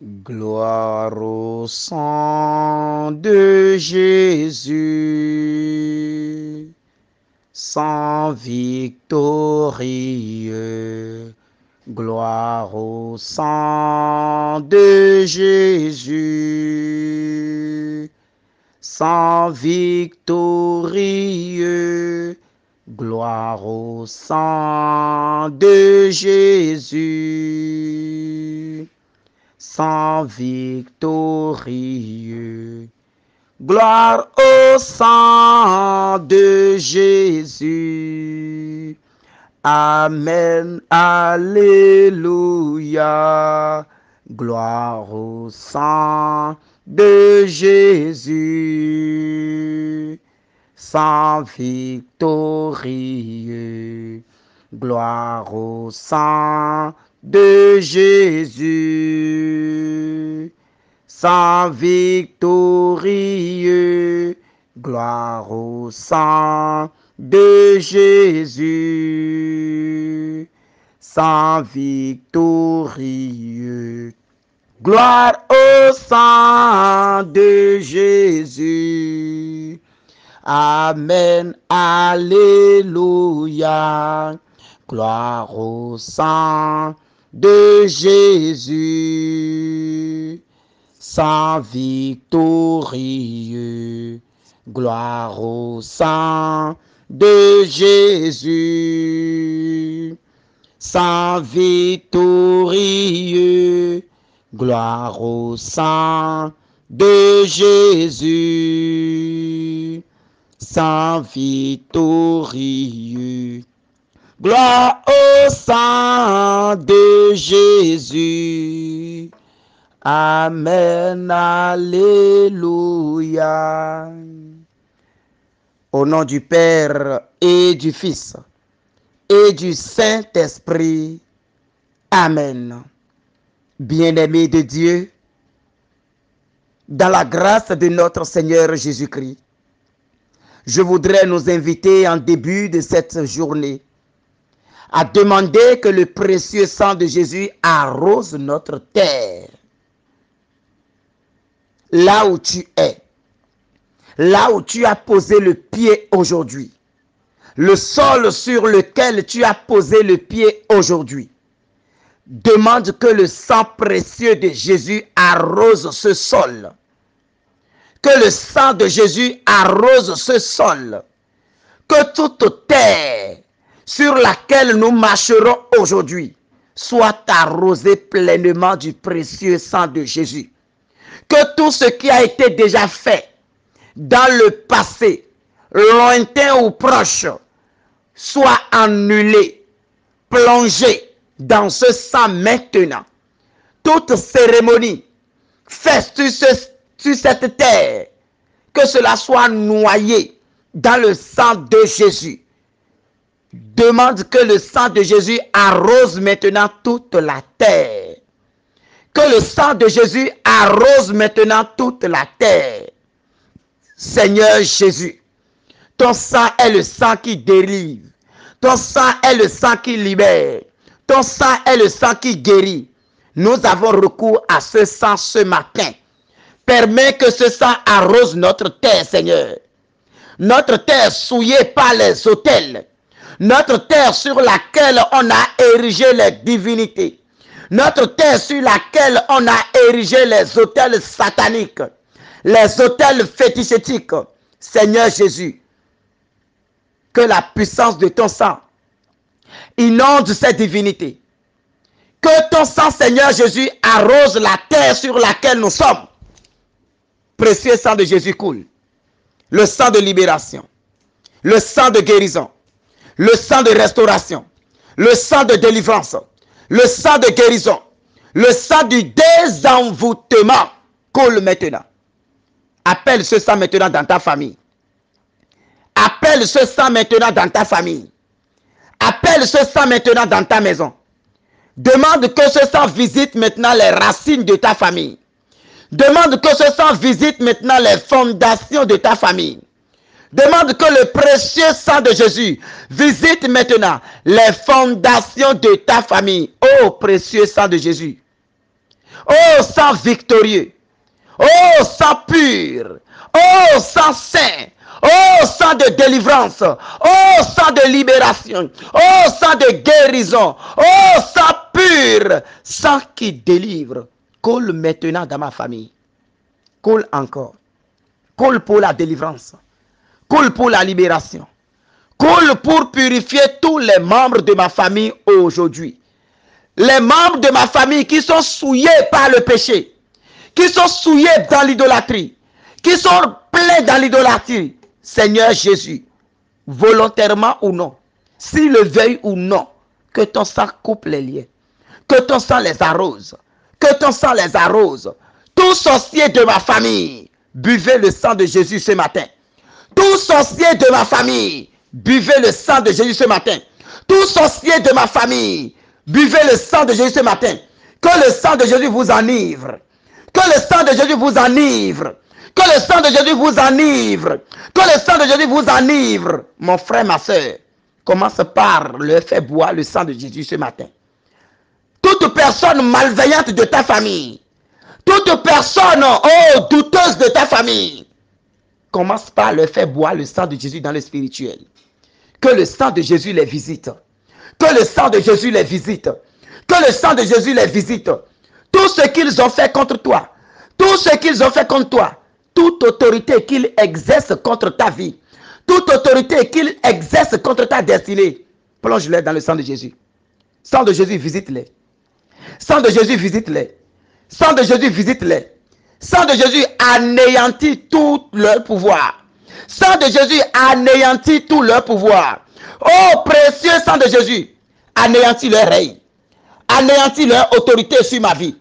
Gloire au sang de Jésus, sang victorieux. Gloire au sang de Jésus, sang victorieux. Gloire au sang de Jésus, sang victorieux. Gloire au sang de Jésus. Amen, alléluia. Gloire au sang de Jésus, sang victorieux. Gloire au sang de Jésus, sang victorieux. Gloire au sang de Jésus, sang victorieux. Gloire au sang de Jésus. Amen, alléluia. Gloire au sang de Jésus, sang victorieux. Gloire au sang de Jésus, sang victorieux. Gloire au sang de Jésus, sang victorieux. Gloire au sang de Jésus. Amen, alléluia. Au nom du Père et du Fils et du Saint-Esprit. Amen. Bien-aimés de Dieu, dans la grâce de notre Seigneur Jésus-Christ, je voudrais nous inviter en début de cette journée à demander que le précieux sang de Jésus arrose notre terre. Là où tu es, là où tu as posé le pied aujourd'hui, le sol sur lequel tu as posé le pied aujourd'hui, demande que le sang précieux de Jésus arrose ce sol. Que le sang de Jésus arrose ce sol. Que toute terre sur laquelle nous marcherons aujourd'hui soit arrosée pleinement du précieux sang de Jésus. Que tout ce qui a été déjà fait dans le passé, lointain ou proche, soit annulé, plongé dans ce sang maintenant. Toute cérémonie faite sur cette terre, que cela soit noyé dans le sang de Jésus. Demande que le sang de Jésus arrose maintenant toute la terre. Que le sang de Jésus arrose maintenant toute la terre. Seigneur Jésus, ton sang est le sang qui délivre. Ton sang est le sang qui libère. Ton sang est le sang qui guérit. Nous avons recours à ce sang ce matin. Permets que ce sang arrose notre terre, Seigneur. Notre terre souillée par les autels. Notre terre sur laquelle on a érigé les divinités. Notre terre sur laquelle on a érigé les autels sataniques. Les autels fétichétiques. Seigneur Jésus, que la puissance de ton sang inonde ces divinités. Que ton sang, Seigneur Jésus, arrose la terre sur laquelle nous sommes. Précieux sang de Jésus coule. Le sang de libération. Le sang de guérison. Le sang de restauration. Le sang de délivrance. Le sang de guérison. Le sang du désenvoûtement coule maintenant. Appelle ce sang maintenant dans ta famille. Appelle ce sang maintenant dans ta famille. Appelle ce sang maintenant dans ta maison. Demande que ce sang visite maintenant les racines de ta famille. Demande que ce sang visite maintenant les fondations de ta famille. Demande que le précieux sang de Jésus visite maintenant les fondations de ta famille. Oh, précieux sang de Jésus. Oh sang victorieux, oh sang pur, oh sang saint, oh sang de délivrance, oh sang de libération, oh sang de guérison, oh sang pur, sang qui délivre. Coule maintenant dans ma famille. Coule encore. Coule pour la délivrance. Coule pour la libération. Coule pour purifier tous les membres de ma famille aujourd'hui. Les membres de ma famille qui sont souillés par le péché, qui sont souillés dans l'idolâtrie, qui sont pleins dans l'idolâtrie. Seigneur Jésus, volontairement ou non, s'ils le veuillent ou non, que ton sang coupe les liens, que ton sang les arrose, que ton sang les arrose. Tous sorciers de ma famille, buvez le sang de Jésus ce matin. Tous sorciers de ma famille, buvez le sang de Jésus ce matin. Tous sorciers de ma famille, buvez le sang de Jésus ce matin. Que le sang de Jésus vous enivre. Que le sang de Jésus vous enivre. Que le sang de Jésus vous enivre. Que le sang de Jésus vous enivre. Mon frère, ma soeur, commence par leur faire boire le sang de Jésus ce matin. Toute personne malveillante de ta famille, toute personne douteuse de ta famille, commence par leur faire boire le sang de Jésus dans le spirituel. Que le sang de Jésus les visite. Que le sang de Jésus les visite. Que le sang de Jésus les visite. Tout ce qu'ils ont fait contre toi, tout ce qu'ils ont fait contre toi, toute autorité qu'ils exercent contre ta vie, toute autorité qu'ils exercent contre ta destinée, plonge-les dans le sang de Jésus. Sang de Jésus, visite-les. Sang de Jésus, visite-les. Sang de Jésus, visite-les. Sang de Jésus, anéantit tout leur pouvoir. Sang de Jésus, anéantit tout leur pouvoir. Oh, précieux sang de Jésus, anéantit leur règne. Anéantit leur autorité sur ma vie.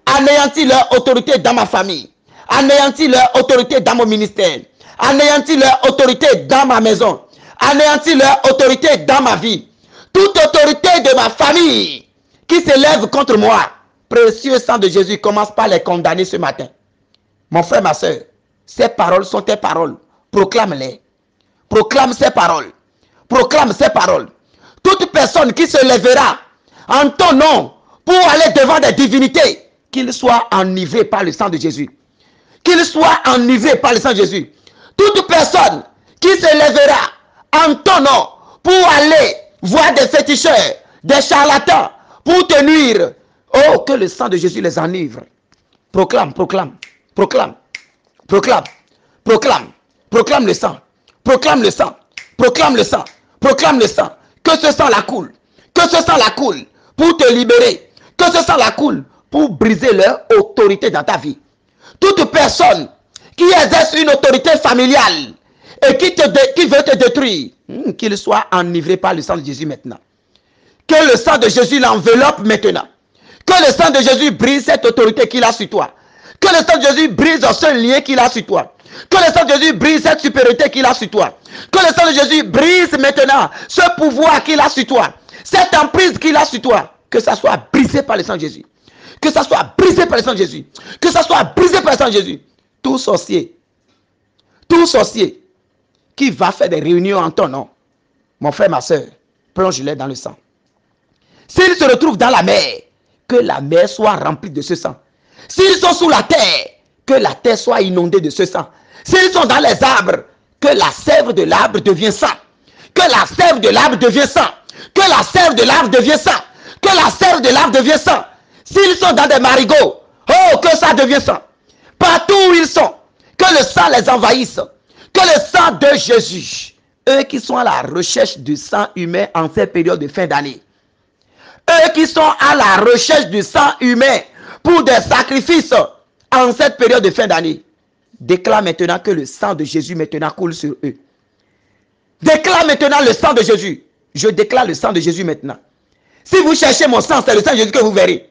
Anéantit leur autorité dans ma famille. Anéantit leur autorité dans mon ministère. Anéantit leur autorité dans ma maison. Anéantit leur autorité dans ma vie. Toute autorité de ma famille qui s'élève contre moi, précieux sang de Jésus, commence par les condamner ce matin. Mon frère, ma soeur, ces paroles sont tes paroles. Proclame-les. Proclame ces paroles. Proclame ces paroles. Toute personne qui se lèvera en ton nom pour aller devant des divinités, qu'il soit enivré par le sang de Jésus. Qu'il soit enivré par le sang de Jésus. Toute personne qui se lèvera en ton nom pour aller voir des féticheurs, des charlatans, pour te nuire. Oh, que le sang de Jésus les enivre. Proclame, proclame, proclame, proclame, proclame, proclame le sang, proclame le sang, proclame le sang, proclame le sang. Que ce sang la coule, que ce sang la coule pour te libérer, que ce sang la coule pour briser leur autorité dans ta vie. Toute personne qui exerce une autorité familiale et qui veut te détruire, qu'il soit enivré par le sang de Jésus maintenant. Que le sang de Jésus l'enveloppe maintenant. Que le sang de Jésus brise cette autorité qu'il a sur toi. Que le sang de Jésus brise ce lien qu'il a sur toi. Que le sang de Jésus brise cette supériorité qu'il a sur toi. Que le sang de Jésus brise maintenant ce pouvoir qu'il a sur toi. Cette emprise qu'il a sur toi. Que ça soit brisé par le sang de Jésus. Que ça soit brisé par le sang de Jésus. Que ça soit brisé par le sang de Jésus. Tout sorcier qui va faire des réunions en ton nom, mon frère, ma soeur, plonge-les dans le sang. S'ils se retrouvent dans la mer, que la mer soit remplie de ce sang. S'ils sont sous la terre, que la terre soit inondée de ce sang. S'ils sont dans les arbres, que la sève de l'arbre devienne sang. Que la sève de l'arbre devienne sang. Que la sève de l'arbre devienne sang. Que la sève de l'arbre devienne sang. S'ils sont dans des marigots, oh, que ça devienne sang. Partout où ils sont, que le sang les envahisse. Que le sang de Jésus, eux qui sont à la recherche du sang humain en cette période de fin d'année, eux qui sont à la recherche du sang humain pour des sacrifices en cette période de fin d'année, déclare maintenant que le sang de Jésus maintenant coule sur eux. Déclare maintenant le sang de Jésus. Je déclare le sang de Jésus maintenant. Si vous cherchez mon sang, c'est le sang de Jésus que vous verrez.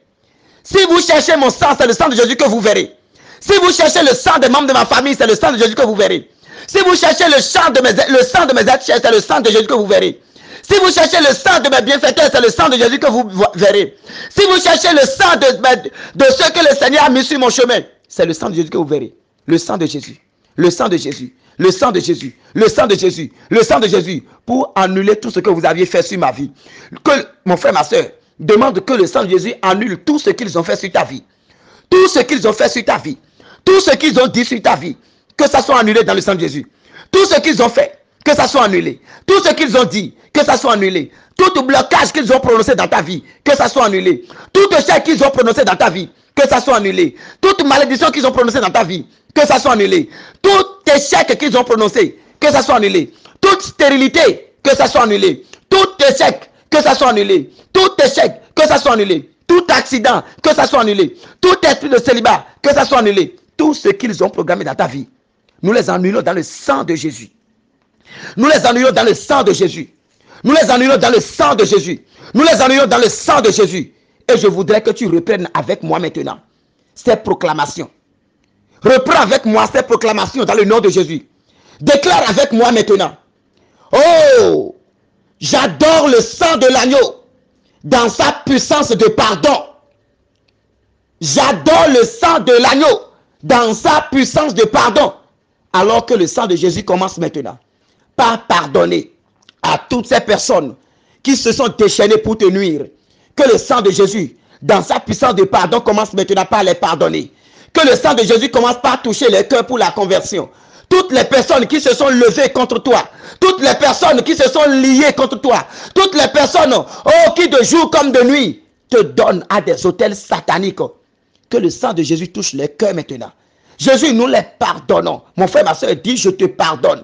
Si vous cherchez mon sang, c'est le sang de Jésus que vous verrez. Si vous cherchez le sang des membres de ma famille, c'est le sang de Jésus que vous verrez. Si vous cherchez le sang de mes êtres chers, c'est le sang de Jésus que vous verrez. Si vous cherchez le sang de mes bienfaiteurs, c'est le sang de Jésus que vous verrez. Si vous cherchez le sang de ceux que le Seigneur a mis sur mon chemin, c'est le sang de Jésus que vous verrez. Le sang de Jésus. Le sang de Jésus. Le sang de Jésus. Le sang de Jésus. Le sang de Jésus. Pour annuler tout ce que vous aviez fait sur ma vie. Que, mon frère, ma soeur, demande que le sang de Jésus annule tout ce qu'ils ont fait sur ta vie. Tout ce qu'ils ont fait sur ta vie, tout ce qu'ils ont dit sur ta vie, que ça soit annulé dans le sang de Jésus. Tout ce qu'ils ont fait, que ça soit annulé. Tout ce qu'ils ont dit, que ça soit annulé. Tout blocage qu'ils ont prononcé dans ta vie, que ça soit annulé. Tout échec qu'ils ont prononcé dans ta vie, que ça soit annulé. Toute malédiction qu'ils ont prononcé dans ta vie, que ça soit annulé. Tout échec qu'ils ont prononcé, que ça soit annulé. Toute stérilité, que ça soit annulé. Tout échec, que ça soit annulé. Tout échec, que ça soit annulé. Tout accident, que ça soit annulé. Tout esprit de célibat, que ça soit annulé. Tout ce qu'ils ont programmé dans ta vie, nous les annulons dans le sang de Jésus. Nous les annulons dans le sang de Jésus. Nous les annulons dans le sang de Jésus. Nous les annulons dans le sang de Jésus. Et je voudrais que tu reprennes avec moi maintenant ces proclamations. Reprends avec moi ces proclamations dans le nom de Jésus. Déclare avec moi maintenant. Oh, j'adore le sang de l'agneau dans sa puissance de pardon. J'adore le sang de l'agneau dans sa puissance de pardon. Alors que le sang de Jésus commence maintenant par pardonner à toutes ces personnes qui se sont déchaînées pour te nuire. Que le sang de Jésus, dans sa puissance de pardon, commence maintenant par les pardonner. Que le sang de Jésus commence par toucher les cœurs pour la conversion. Toutes les personnes qui se sont levées contre toi, toutes les personnes qui se sont liées contre toi, toutes les personnes qui de jour comme de nuit te donnent à des autels sataniques. Que le sang de Jésus touche les cœurs maintenant. Jésus, nous les pardonnons. Mon frère, ma soeur, dis je te pardonne.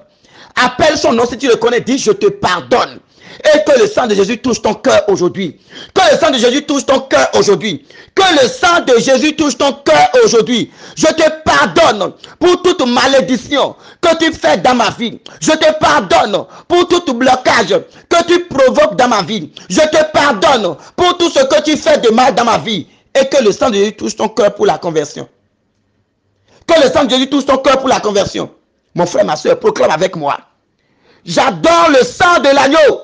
Appelle son nom si tu le connais, dis je te pardonne. Et que le sang de Jésus touche ton cœur aujourd'hui. Que le sang de Jésus touche ton cœur aujourd'hui. Que le sang de Jésus touche ton cœur aujourd'hui. Je te pardonne pour toute malédiction que tu fais dans ma vie. Je te pardonne pour tout blocage que tu provoques dans ma vie. Je te pardonne pour tout ce que tu fais de mal dans ma vie. Et que le sang de Jésus touche ton cœur pour la conversion. Que le sang de Jésus touche ton cœur pour la conversion. Mon frère, ma soeur, proclame avec moi. J'adore le sang de l'agneau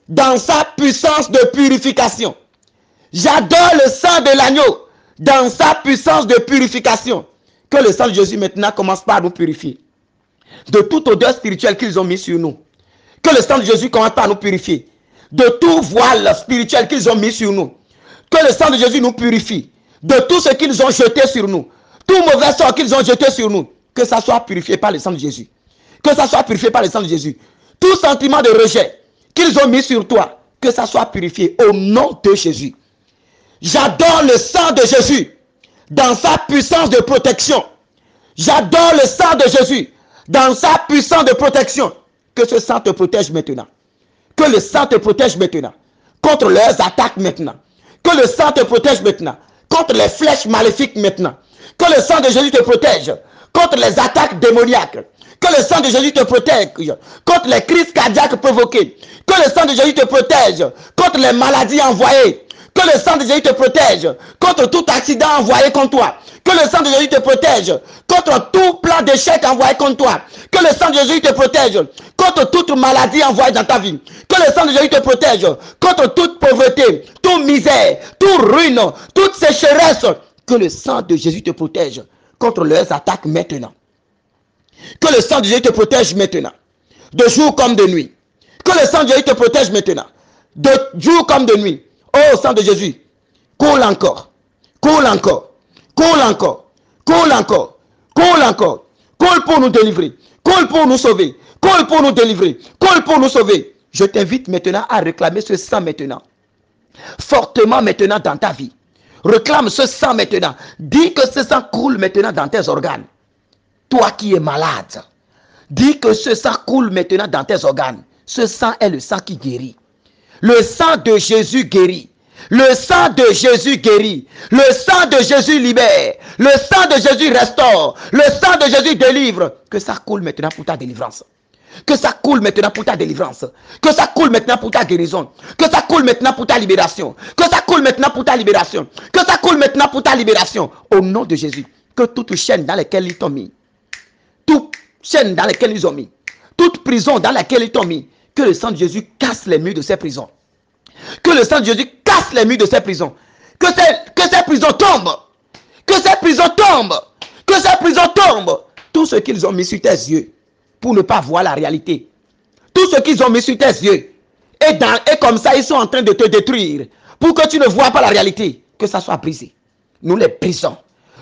dans sa puissance de purification. J'adore le sang de l'agneau dans sa puissance de purification. Que le sang de Jésus maintenant commence par nous purifier de toute odeur spirituelle qu'ils ont mis sur nous. Que le sang de Jésus commence par nous purifier de tout voile spirituel qu'ils ont mis sur nous. Que le sang de Jésus nous purifie de tout ce qu'ils ont jeté sur nous. Tout mauvais sort qu'ils ont jeté sur nous. Que ça soit purifié par le sang de Jésus. Que ça soit purifié par le sang de Jésus. Tout sentiment de rejet qu'ils ont mis sur toi, que ça soit purifié au nom de Jésus. J'adore le sang de Jésus dans sa puissance de protection. J'adore le sang de Jésus dans sa puissance de protection. Que ce sang te protège maintenant. Que le sang te protège maintenant contre leurs attaques maintenant. Que le sang te protège maintenant contre les flèches maléfiques maintenant. Que le sang de Jésus te protège contre les attaques démoniaques. Que le sang de Jésus te protège contre les crises cardiaques provoquées. Que le sang de Jésus te protège contre les maladies envoyées. Que le sang de Jésus te protège contre tout accident envoyé contre toi. Que le sang de Jésus te protège contre tout plan d'échec envoyé contre toi. Que le sang de Jésus te protège contre toute maladie envoyée dans ta vie. Que le sang de Jésus te protège contre toute pauvreté, toute misère, toute ruine, toute sécheresse. Que le sang de Jésus te protège contre leurs attaques maintenant. Que le sang de Jésus te protège maintenant. De jour comme de nuit. Que le sang de Jésus te protège maintenant. De jour comme de nuit. Oh, sang de Jésus, coule encore. Coule encore. Coule encore. Coule encore. Coule encore. Coule pour nous délivrer. Coule pour nous sauver. Coule pour nous délivrer. Coule pour nous sauver. Je t'invite maintenant à réclamer ce sang maintenant. Fortement maintenant dans ta vie. Réclame ce sang maintenant. Dis que ce sang coule maintenant dans tes organes. Toi qui es malade, dis que ce sang coule maintenant dans tes organes. Ce sang est le sang qui guérit. Le sang de Jésus guérit. Le sang de Jésus guérit. Le sang de Jésus libère. Le sang de Jésus restaure. Le sang de Jésus délivre. Que ça coule maintenant pour ta délivrance. Que ça coule maintenant pour ta délivrance. Que ça coule maintenant pour ta guérison. Que ça coule maintenant pour ta libération. Que ça coule maintenant pour ta libération. Que ça coule maintenant pour ta libération. Au nom de Jésus. Que toute chaîne dans laquelle ils t'ont mis. Toute chaîne dans laquelle ils ont mis. Toute prison dans laquelle ils t'ont mis. Que le sang de Jésus casse les murs de ces prisons. Que le sang de Jésus casse les murs de ces prisons. Que ces prisons tombent. Que ces prisons tombent. Que ces prisons tombent. Tout ce qu'ils ont mis sur tes yeux pour ne pas voir la réalité. Tout ce qu'ils ont mis sur tes yeux. Et comme ça, ils sont en train de te détruire. Pour que tu ne vois pas la réalité. Que ça soit brisé. Nous les brisons.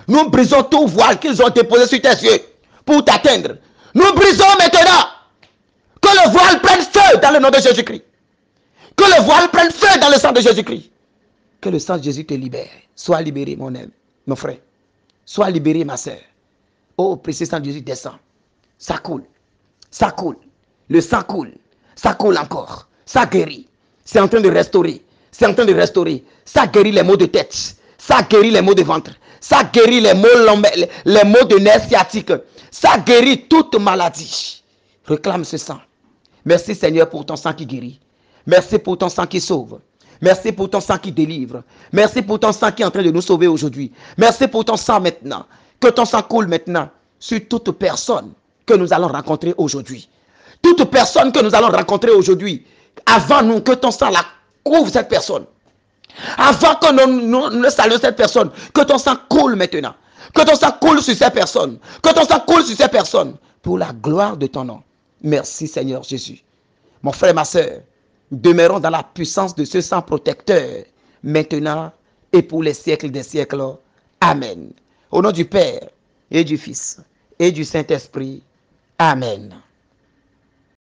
Nous brisons tout voile qu'ils ont déposé sur tes yeux pour t'atteindre. Nous brisons maintenant. Que le voile prenne feu dans le nom de Jésus-Christ. Que le voile prenne feu dans le sang de Jésus-Christ. Que le sang de Jésus te libère. Sois libéré, mon ami, mon frère. Sois libéré, ma soeur. Oh, précieux sang de Jésus, descend. Ça coule. Ça coule. Le sang coule. Ça coule encore. Ça guérit. C'est en train de restaurer. C'est en train de restaurer. Ça guérit les maux de tête. Ça guérit les maux de ventre. Ça guérit les maux de nerfs sciatiques. Ça guérit toute maladie. Réclame ce sang. Merci Seigneur pour ton sang qui guérit. Merci pour ton sang qui sauve. Merci pour ton sang qui délivre. Merci pour ton sang qui est en train de nous sauver aujourd'hui. Merci pour ton sang maintenant. Que ton sang coule maintenant sur toute personne que nous allons rencontrer aujourd'hui. Toute personne que nous allons rencontrer aujourd'hui, avant nous, que ton sang la couvre cette personne. Avant que nous ne saluions cette personne, que ton sang coule maintenant. Que ton sang coule sur ces personnes. Que ton sang coule sur ces personnes. Pour la gloire de ton nom. Merci Seigneur Jésus. Mon frère et ma soeur, demeurons dans la puissance de ce sang protecteur, maintenant et pour les siècles des siècles. Amen. Au nom du Père et du Fils et du Saint-Esprit. Amen.